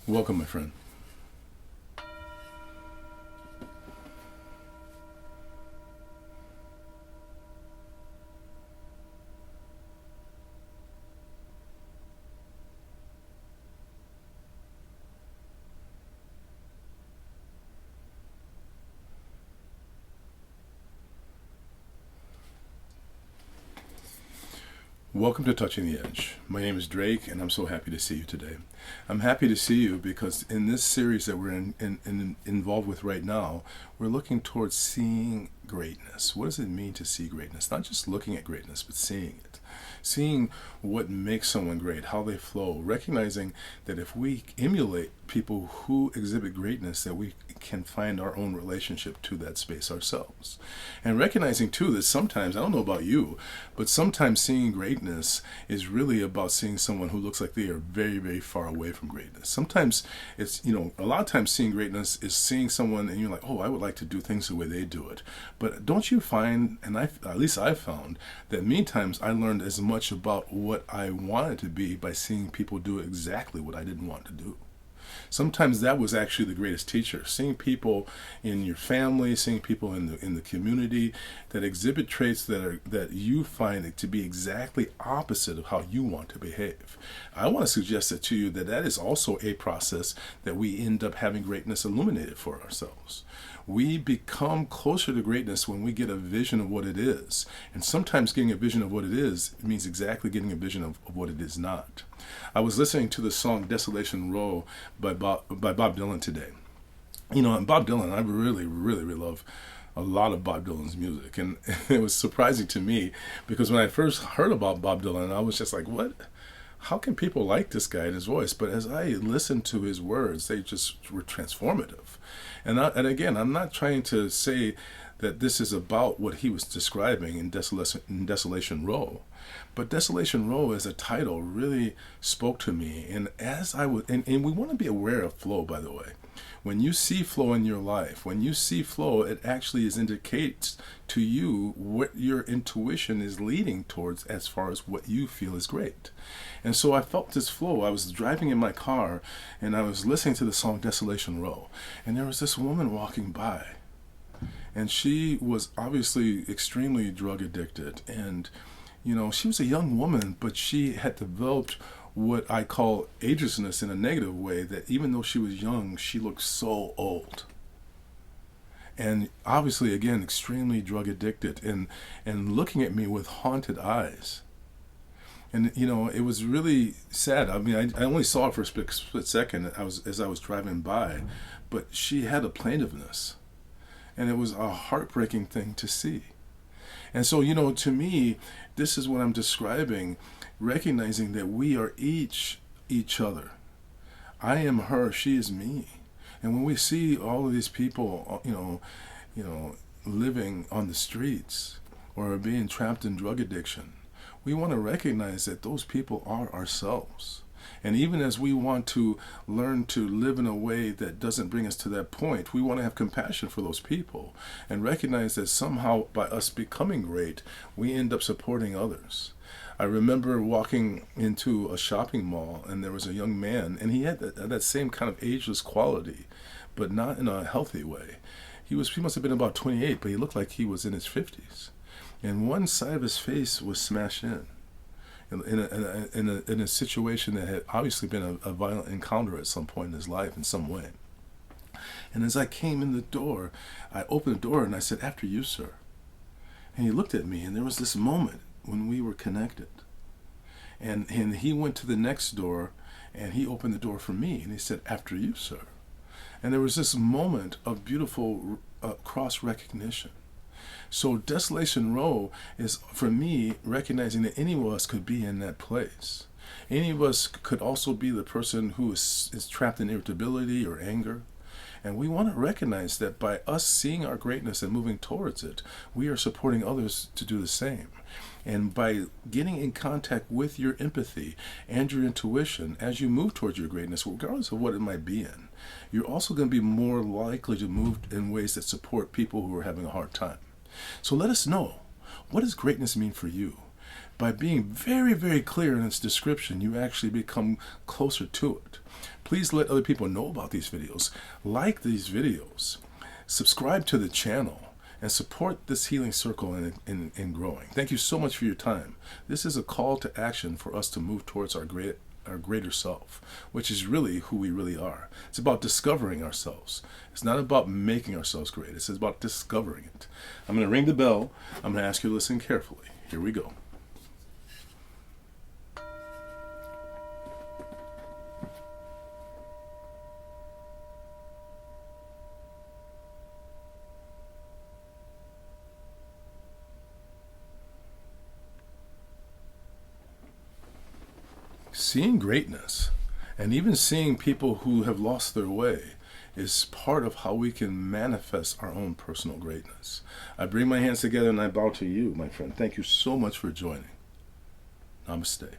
Welcome, my friend. Welcome to Touching the Edge. My name is Drake, and I'm so happy to see you today. I'm happy to see you because in this series that we're involved with right now, we're looking towards seeing greatness. What does it mean to see greatness? Not just looking at greatness, but seeing it. Seeing what makes someone great, how they flow, recognizing that if we emulate people who exhibit greatness, that we can find our own relationship to that space ourselves. And recognizing too that sometimes, I don't know about you, but sometimes seeing greatness is really about seeing someone who looks like they are very, very far away from greatness. Sometimes it's, a lot of times seeing greatness is seeing someone and you're like, oh, I would like to do things the way they do it. But don't you find, and at least I've found, that many times I learned as much about what I wanted to be by seeing people do exactly what I didn't want to do. Sometimes that was actually the greatest teacher. Seeing people in your family, seeing people in the community that exhibit traits that you find to be exactly opposite of how you want to behave. I want to suggest that to you that is also a process that we end up having greatness illuminated for ourselves. We become closer to greatness when we get a vision of what it is. And sometimes getting a vision of what it is means exactly getting a vision of what it is not. I was listening to the song Desolation Row by Bob Dylan today. And Bob Dylan, I really, really, really love a lot of Bob Dylan's music. And it was surprising to me because when I first heard about Bob Dylan, I was just like, what? How can people like this guy and his voice? But as I listened to his words, they just were transformative. And again, I'm not trying to say that this is about what he was describing in Desolation Row. But Desolation Row as a title really spoke to me. And as I would, and we want to be aware of flow, by the way. When you see flow in your life, when you see flow, it actually indicates to you what your intuition is leading towards as far as what you feel is great. And so I felt this flow. I was driving in my car and I was listening to the song Desolation Row. And there was this woman walking by. And she was obviously extremely drug addicted. And, she was a young woman, but she had developed what I call ageishness in a negative way, that even though she was young, she looked so old. And obviously, again, extremely drug addicted and looking at me with haunted eyes. And, it was really sad. I mean, I only saw her for a split second as I was driving by, but she had a plaintiveness. And it was a heartbreaking thing to see. And so, to me, this is what I'm describing, recognizing that we are each other. I am her, she is me. And when we see all of these people, living on the streets or being trapped in drug addiction, we want to recognize that those people are ourselves. And even as we want to learn to live in a way that doesn't bring us to that point, we want to have compassion for those people and recognize that somehow by us becoming great, we end up supporting others. I remember walking into a shopping mall and there was a young man and he had that same kind of ageless quality, but not in a healthy way. He must have been about 28, but he looked like he was in his 50s. And one side of his face was smashed in a situation that had obviously been a violent encounter at some point in his life in some way. And as I came in the door, I opened the door and I said, "After you, sir." And he looked at me and there was this moment when we were connected. And he went to the next door and he opened the door for me and he said, "After you, sir." And there was this moment of beautiful cross recognition. So Desolation Row is, for me, recognizing that any of us could be in that place. Any of us could also be the person who is trapped in irritability or anger. And we want to recognize that by us seeing our greatness and moving towards it, we are supporting others to do the same. And by getting in contact with your empathy and your intuition as you move towards your greatness, regardless of what it might be in, you're also going to be more likely to move in ways that support people who are having a hard time. So let us know, what does greatness mean for you? By being very, very clear in its description, you actually become closer to it. Please let other people know about these videos. Like these videos. Subscribe to the channel. And support this healing circle in growing. Thank you so much for your time. This is a call to action for us to move towards our greater self, which is really who we really are. It's about discovering ourselves. It's not about making ourselves great. It's about discovering it. I'm going to ring the bell. I'm going to ask you to listen carefully. Here we go. Seeing greatness, and even seeing people who have lost their way, is part of how we can manifest our own personal greatness. I bring my hands together and I bow to you, my friend. Thank you so much for joining. Namaste.